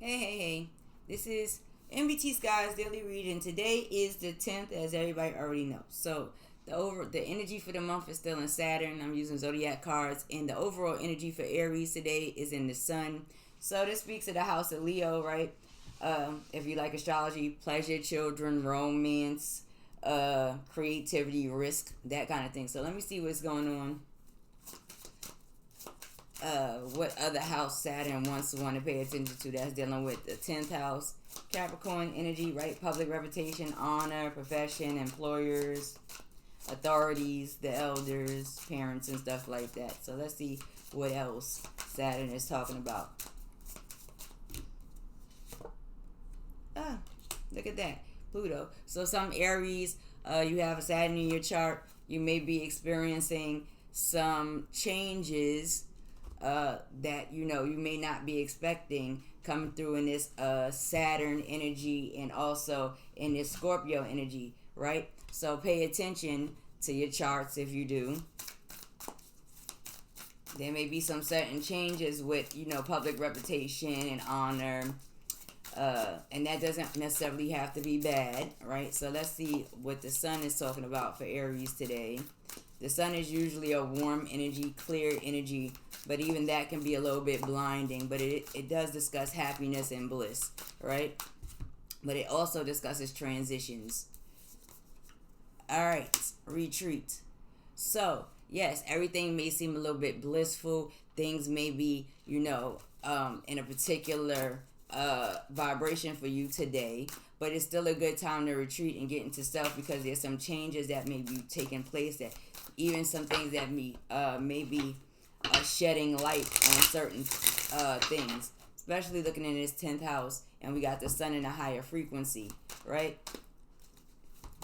Hey. This is MBT Sky's daily reading. Today is the 10th, as everybody already knows. So the energy for the month is still in Saturn. I'm using zodiac cards, and the overall energy for Aries today is in the Sun. So this speaks of the house of Leo, right? If you like astrology, pleasure, children, romance, creativity, risk, that kind of thing. So let me see what's going on. What other house Saturn wants to want to pay attention to, that's dealing with the 10th house. Capricorn energy, right? Public reputation, honor, profession, employers, authorities, the elders, parents, and stuff like that. So let's see what else Saturn is talking about. Look at that. Pluto. So some Aries, you have a Saturn in your chart. You may be experiencing some changes that you may not be expecting coming through in this Saturn energy and also in this Scorpio energy, right? So pay attention to your charts if you do. There may be some certain changes with public reputation and honor, and that doesn't necessarily have to be bad, right? So let's see what the Sun is talking about for Aries today. The Sun is usually a warm energy, clear energy, but even that can be a little bit blinding. But it does discuss happiness and bliss, right? But it also discusses transitions. All right, retreat. So, yes, everything may seem a little bit blissful. Things may be, in a particular vibration for you today. But it's still a good time to retreat and get into self, because there's some changes that may be taking place, that even some things that may be shedding light on certain things, especially looking in this 10th house, and we got the Sun in a higher frequency, right?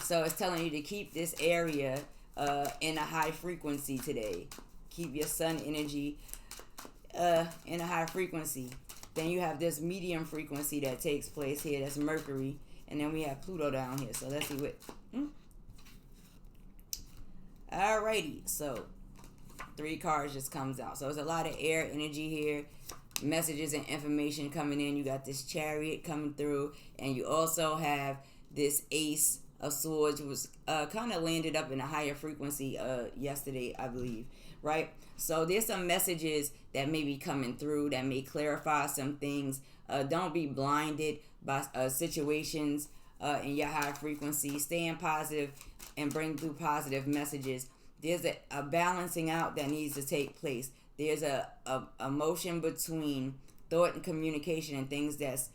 So it's telling you to keep this area in a high frequency today. Keep your Sun energy in a high frequency. Then you have this medium frequency that takes place here. That's Mercury. And then we have Pluto down here. So let's see what... Alrighty. So 3 cards just comes out. So there's a lot of air energy here. Messages and information coming in. You got this Chariot coming through. And you also have this Ace of Swords, which was kind of landed up in a higher frequency yesterday, I believe. Right? So there's some messages that may be coming through that may clarify some things. Don't be blinded by situations in your high frequency. Staying positive and bring through positive messages. There's a balancing out that needs to take place. There's a motion between thought and communication and things that's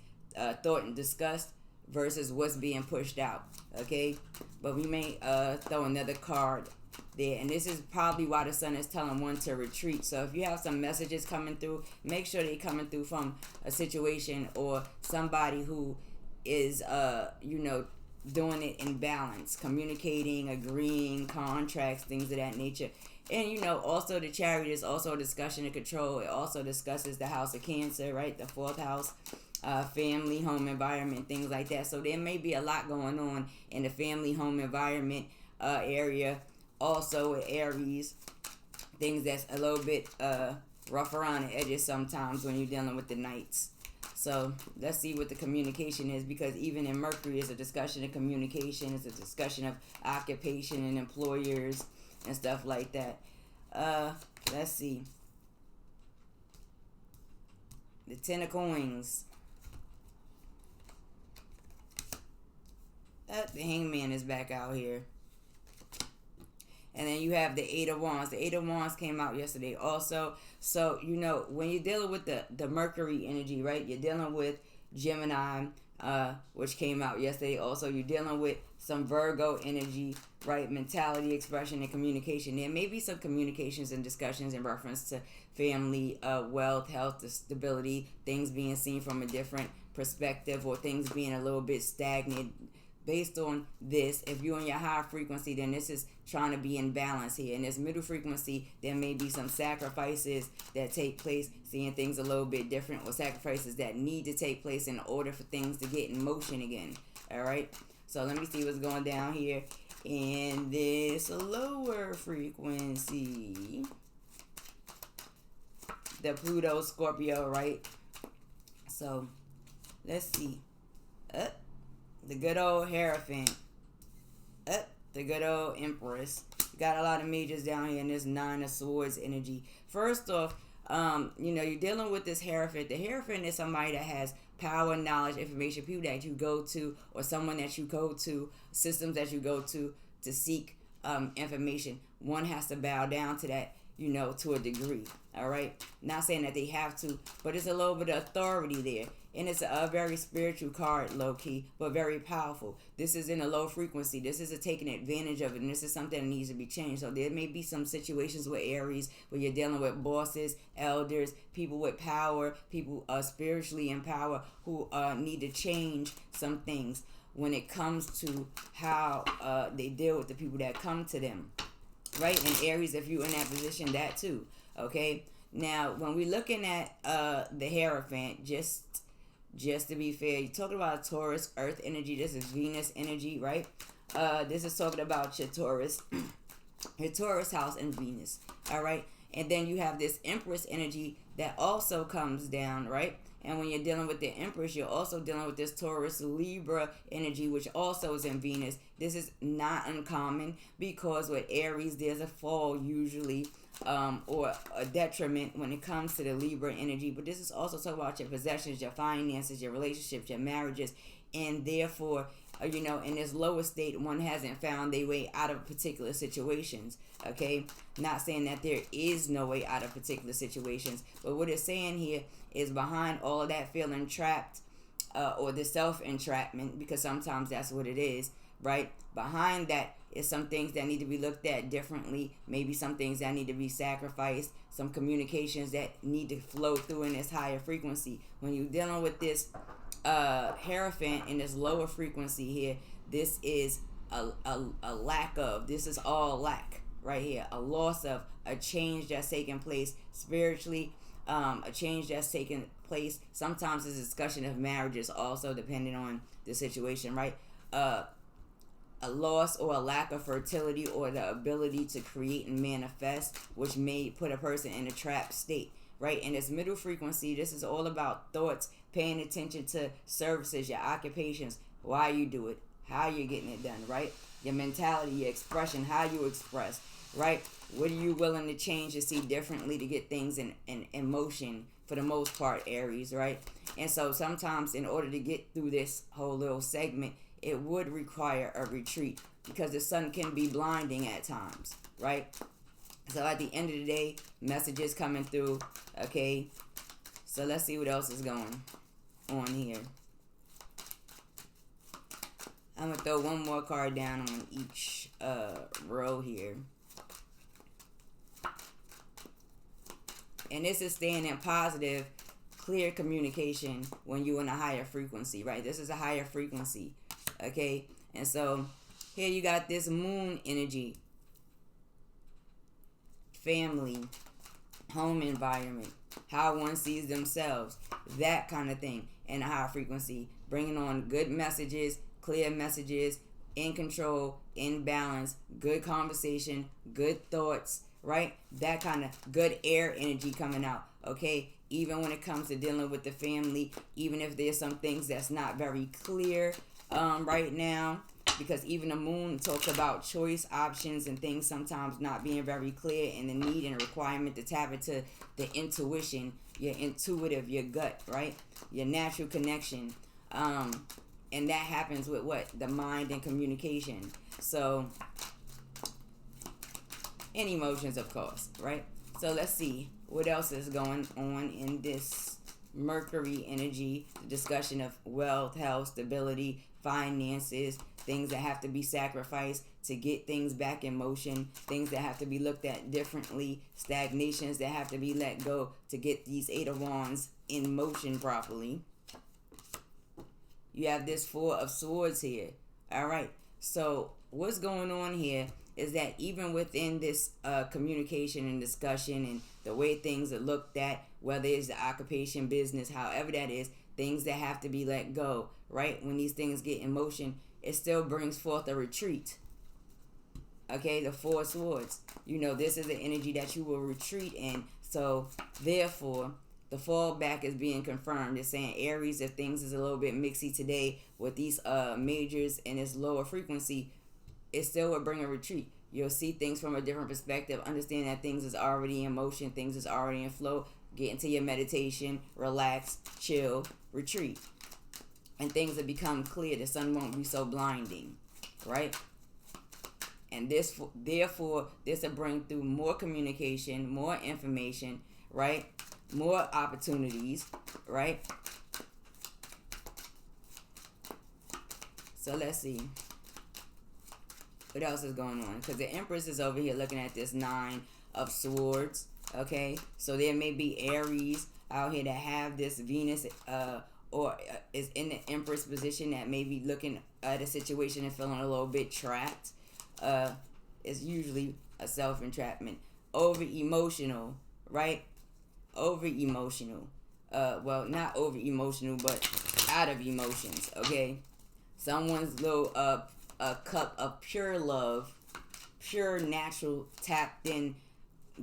thought and discussed versus what's being pushed out. Okay? But we may throw another card there, and this is probably why the Sun is telling one to retreat. So if you have some messages coming through, make sure they're coming through from a situation or somebody who is doing it in balance, communicating, agreeing, contracts, things of that nature. And also the Chariot is also a discussion of control. It also discusses the house of Cancer, right? The 4th house, family, home environment, things like that. So there may be a lot going on in the family, home environment area. Also with Aries, things that's a little bit rough around the edges sometimes when you're dealing with the Knights. So let's see what the communication is, because even in Mercury is a discussion of communication. It's a discussion of occupation and employers and stuff like that. Let's see. The 10 of Coins. The Hangman is back out here. And then you have the 8 of Wands. The 8 of Wands came out yesterday also. So, when you're dealing with the Mercury energy, right? You're dealing with Gemini, which came out yesterday also. You're dealing with some Virgo energy, right? Mentality, expression, and communication. There may be some communications and discussions in reference to family, wealth, health, stability, things being seen from a different perspective, or things being a little bit stagnant. Based on this, if you're in your high frequency, then this is trying to be in balance here. In this middle frequency, there may be some sacrifices that take place, seeing things a little bit different, or sacrifices that need to take place in order for things to get in motion again. All right? So let me see what's going down here in this lower frequency. The Pluto Scorpio, right? So Let's see. The good old Hierophant. The good old Empress. Got a lot of majors down here in this Nine of Swords energy. First off, you're dealing with this Hierophant. The Hierophant is somebody that has power, knowledge, information, people that you go to, or someone that you go to, systems that you go to seek information. One has to bow down to that, to a degree. All right. Not saying that they have to, but it's a little bit of authority there. And it's a very spiritual card, low key, but very powerful. This is in a low frequency. This is a taking advantage of it, and this is something that needs to be changed. So there may be some situations with Aries where you're dealing with bosses, elders, people with power, people spiritually in power who need to change some things when it comes to how they deal with the people that come to them. Right? And Aries, if you're in that position, that too. Okay? Now, when we're looking at the Hierophant, just to be fair, you're talking about Taurus, Earth energy. This is Venus energy, right? This is talking about your Taurus house and Venus, all right? And then you have this Empress energy that also comes down, right? And when you're dealing with the Empress, you're also dealing with this Taurus Libra energy, which also is in Venus. This is not uncommon because with Aries, there's a fall usually, or a detriment when it comes to the Libra energy. But this is also talking about your possessions, your finances, your relationships, your marriages, and therefore, in this lower state, one hasn't found their way out of particular situations. Okay, not saying that there is no way out of particular situations, but what it's saying here is behind all of that feeling trapped, or the self-entrapment, because sometimes that's what it is, right? Behind that is some things that need to be looked at differently, maybe some things that need to be sacrificed, some communications that need to flow through in this higher frequency. When you're dealing with this Hierophant in this lower frequency here, this is a lack of, this is all lack right here, a loss of, a change that's taking place spiritually, a change that's taking place. Sometimes it's a discussion of marriages also, depending on the situation, right? A loss or a lack of fertility or the ability to create and manifest, which may put a person in a trapped state, right? In this middle frequency, this is all about thoughts, paying attention to services, your occupations, why you do it, how you're getting it done, right? Your mentality, your expression, how you express, right? What are you willing to change to see differently to get things in motion, for the most part, Aries, right? And so sometimes in order to get through this whole little segment, it would require a retreat because the sun can be blinding at times, right? So at the end of the day, messages coming through, okay? So let's see what else is going on here. I'm going to throw one more card down on each row here. And this is staying in positive, clear communication when you're in a higher frequency, right? This is a higher frequency, okay? And so here you got this moon energy. Family, home environment, how one sees themselves, that kind of thing in a high frequency, bringing on good messages, clear messages, in control, in balance, good conversation, good thoughts, right? That kind of good air energy coming out, okay? Even when it comes to dealing with the family, even if there's some things that's not very clear right now, because even the moon talks about choice, options, and things sometimes not being very clear, and the need and requirement to tap into the intuition, your intuitive, your gut, right? Your natural connection. And that happens with what? The mind and communication. So, and emotions, of course, right? So let's see what else is going on in this Mercury energy, the discussion of wealth, health, stability, finances, things that have to be sacrificed to get things back in motion, things that have to be looked at differently, stagnations that have to be let go to get these Eight of Wands in motion properly. You have this Four of Swords here. All right. So what's going on here is that even within this communication and discussion and the way things are looked at, whether it's the occupation, business, however that is, things that have to be let go, right? When these things get in motion, it still brings forth a retreat. Okay, the Four of Swords. This is the energy that you will retreat in. So, therefore, the fallback is being confirmed. It's saying Aries, if things is a little bit mixy today with these majors and this lower frequency, it still will bring a retreat. You'll see things from a different perspective. Understand that things is already in motion. Things is already in flow. Get into your meditation. Relax. Chill. Retreat. And things will become clear. The sun won't be so blinding. Right? And therefore, this will bring through more communication, more information, right? More opportunities, right? So let's see. What else is going on? Because the Empress is over here looking at this 9 of Swords, okay? So there may be Aries out here that have this Venus or is in the Empress position that may be looking at a situation and feeling a little bit trapped. It's usually a self-entrapment. Over-emotional, right? Over-emotional. Well, not over-emotional, but out of emotions, okay? Someone's little a cup of pure love, pure natural tapped in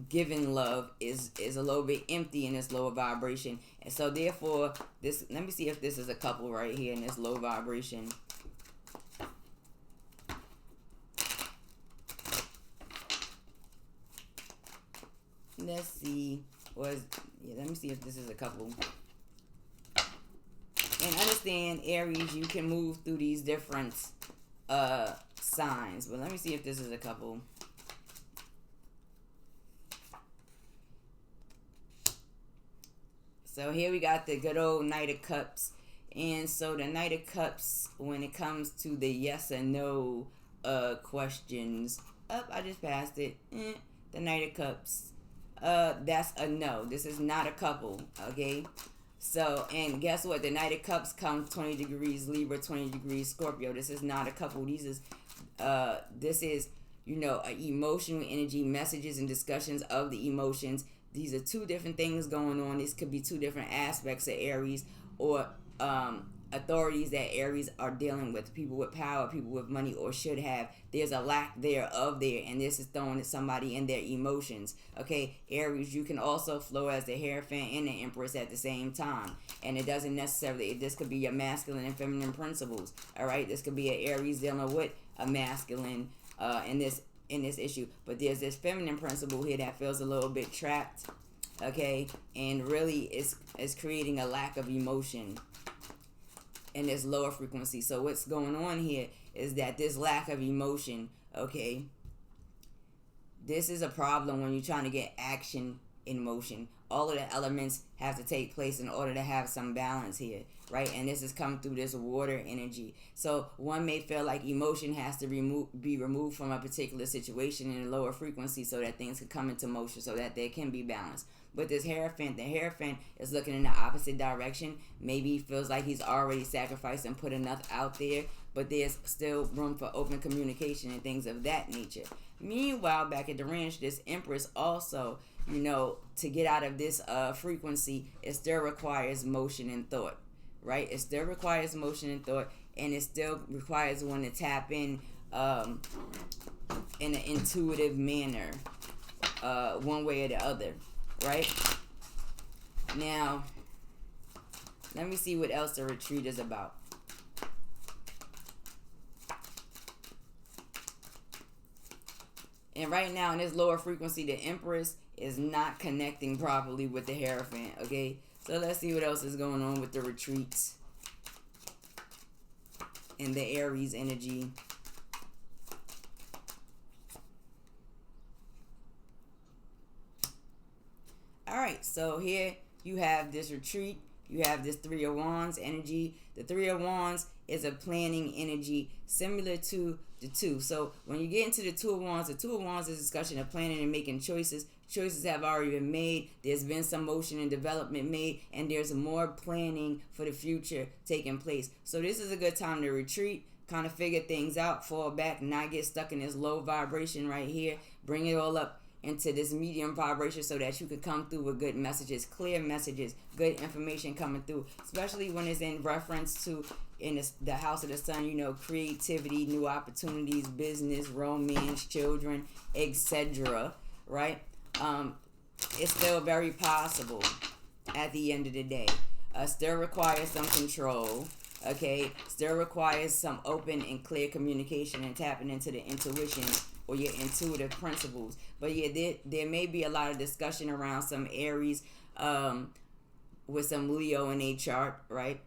giving love is a little bit empty in this lower vibration. And so therefore this, let me see if this is a couple right here in this low vibration. Let's see. Let me see if this is a couple. And understand, Aries, you can move through these different signs. But let me see if this is a couple. So here we got the good old Knight of Cups. And so the Knight of Cups, when it comes to the yes or no questions. I just passed it. The Knight of Cups. That's a no. This is not a couple, okay? So, and guess what? The Knight of Cups comes 20 degrees Libra, 20 degrees Scorpio. This is not a couple. This is, you know, emotional energy, messages and discussions of the emotions. These are two different things going on. This could be two different aspects of Aries or authorities that Aries are dealing with. People with power, people with money, or should have. There's a lack thereof there, and this is throwing at somebody in their emotions. Okay, Aries, you can also flow as the Hierophant and the Empress at the same time, and it doesn't necessarily. This could be your masculine and feminine principles. All right, this could be an Aries dealing with a masculine in this issue, but there's this feminine principle here that feels a little bit trapped. Okay, and really is creating a lack of emotion in this lower frequency. So what's going on here is that this lack of emotion, okay, this is a problem when you're trying to get action in motion. All of the elements have to take place in order to have some balance here, right? And this is coming through this water energy. So one may feel like emotion has to be removed from a particular situation in a lower frequency so that things can come into motion, so that there can be balance. But this Hierophant, the Hierophant is looking in the opposite direction. Maybe he feels like he's already sacrificed and put enough out there, but there's still room for open communication and things of that nature. Meanwhile, back at the ranch, this Empress also, you know, to get out of this frequency, it still requires motion and thought, right? It still requires motion and thought, and it still requires one to tap in an intuitive manner, one way or the other. Right? Now, let me see what else the retreat is about. And right now, in this lower frequency, the Empress is not connecting properly with the Hierophant, okay? So let's see what else is going on with the retreats and the Aries energy. Alright, so here you have this retreat. You have this Three of Wands energy. The Three of Wands is a planning energy similar to the Two. So when you get into the Two of Wands, the Two of Wands is a discussion of planning and making choices. Choices have already been made. There's been some motion and development made, and there's more planning for the future taking place. So this is a good time to retreat, kind of figure things out, fall back, not get stuck in this low vibration right here. Bring it all up into this medium vibration so that you can come through with good messages, clear messages, good information coming through, especially when it's in reference to in the house of the sun, you know, creativity, new opportunities, business, romance, children, etc. Right? It's still very possible. at the end of the day. Still requires some control. Okay, still requires some open and clear communication and tapping into the intuition or your intuitive principles. But yeah, there may be a lot of discussion around some Aries with some Leo in a chart, right?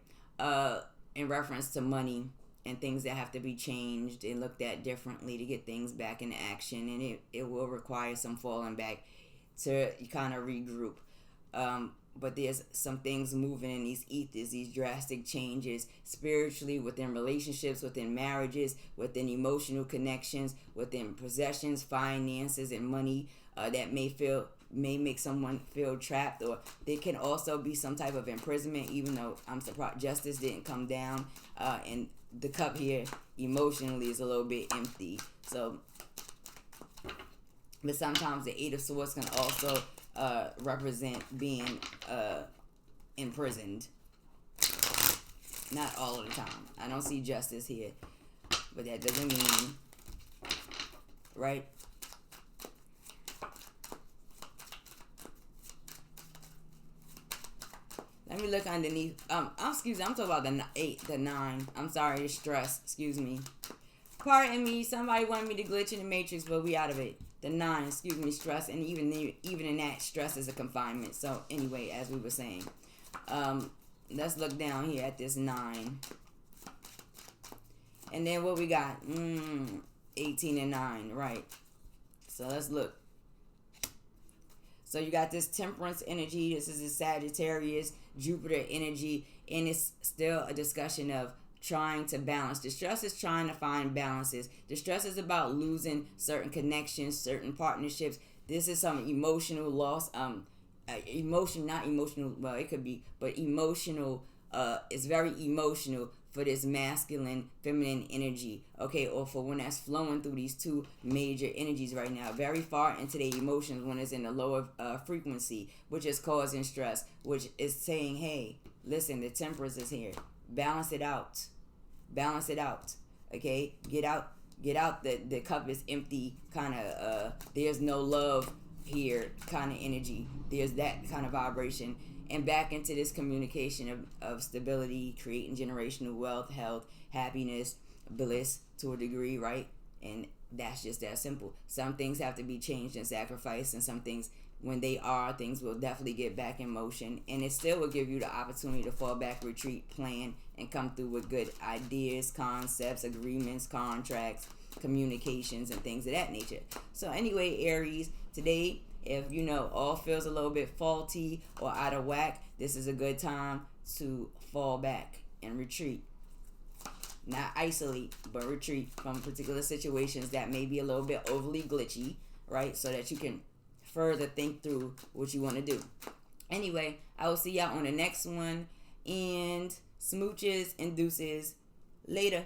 In reference to money and things that have to be changed and looked at differently to get things back in action. And it will require some falling back to kind of regroup. But there's some things moving in these ethers, these drastic changes spiritually, within relationships, within marriages, within emotional connections, within possessions, finances, and money that may make someone feel trapped. Or there can also be some type of imprisonment, even though I'm surprised justice didn't come down. And the cup here emotionally is a little bit empty. So, but sometimes the Eight of Swords can also represent being imprisoned. Not all of the time. I don't see justice here, but that doesn't mean, right? Let me look underneath. Excuse me. I'm talking about the 8, the 9. I'm sorry, the stress. Excuse me. Pardon me. Somebody wanted me to glitch in the matrix, but we out of it. The 9, excuse me, stress, and even in that, stress is a confinement. So anyway, as we were saying, let's look down here at this 9, and then what we got? 18 and 9, right? So let's look. So you got this Temperance energy. This is a Sagittarius, Jupiter energy, and it's still a discussion of trying to balance. The stress is trying to find balances. The stress is about losing certain connections, certain partnerships. This is some emotional loss. Not emotional. Well, it could be, but emotional. It's very emotional for this masculine, feminine energy. Okay, or for when that's flowing through these two major energies right now, very far into the emotions when it's in the lower frequency, which is causing stress, which is saying, hey, listen, the Temperance is here. Balance it out. Balance it out. Okay? Get out the cup is empty kind of there's no love here kind of energy. There's that kind of vibration. And back into this communication of stability, creating generational wealth, health, happiness, bliss to a degree, right? And that's just that simple. Some things have to be changed and sacrificed, and some things, when they are, things will definitely get back in motion. And it still will give you the opportunity to fall back, retreat, plan, and come through with good ideas, concepts, agreements, contracts, communications, and things of that nature. So anyway, Aries, today, if all feels a little bit faulty or out of whack, this is a good time to fall back and retreat. Not isolate, but retreat from particular situations that may be a little bit overly glitchy, right? So that you can further think through what you want to do. Anyway, I will see y'all on the next one. And smooches and deuces. Later.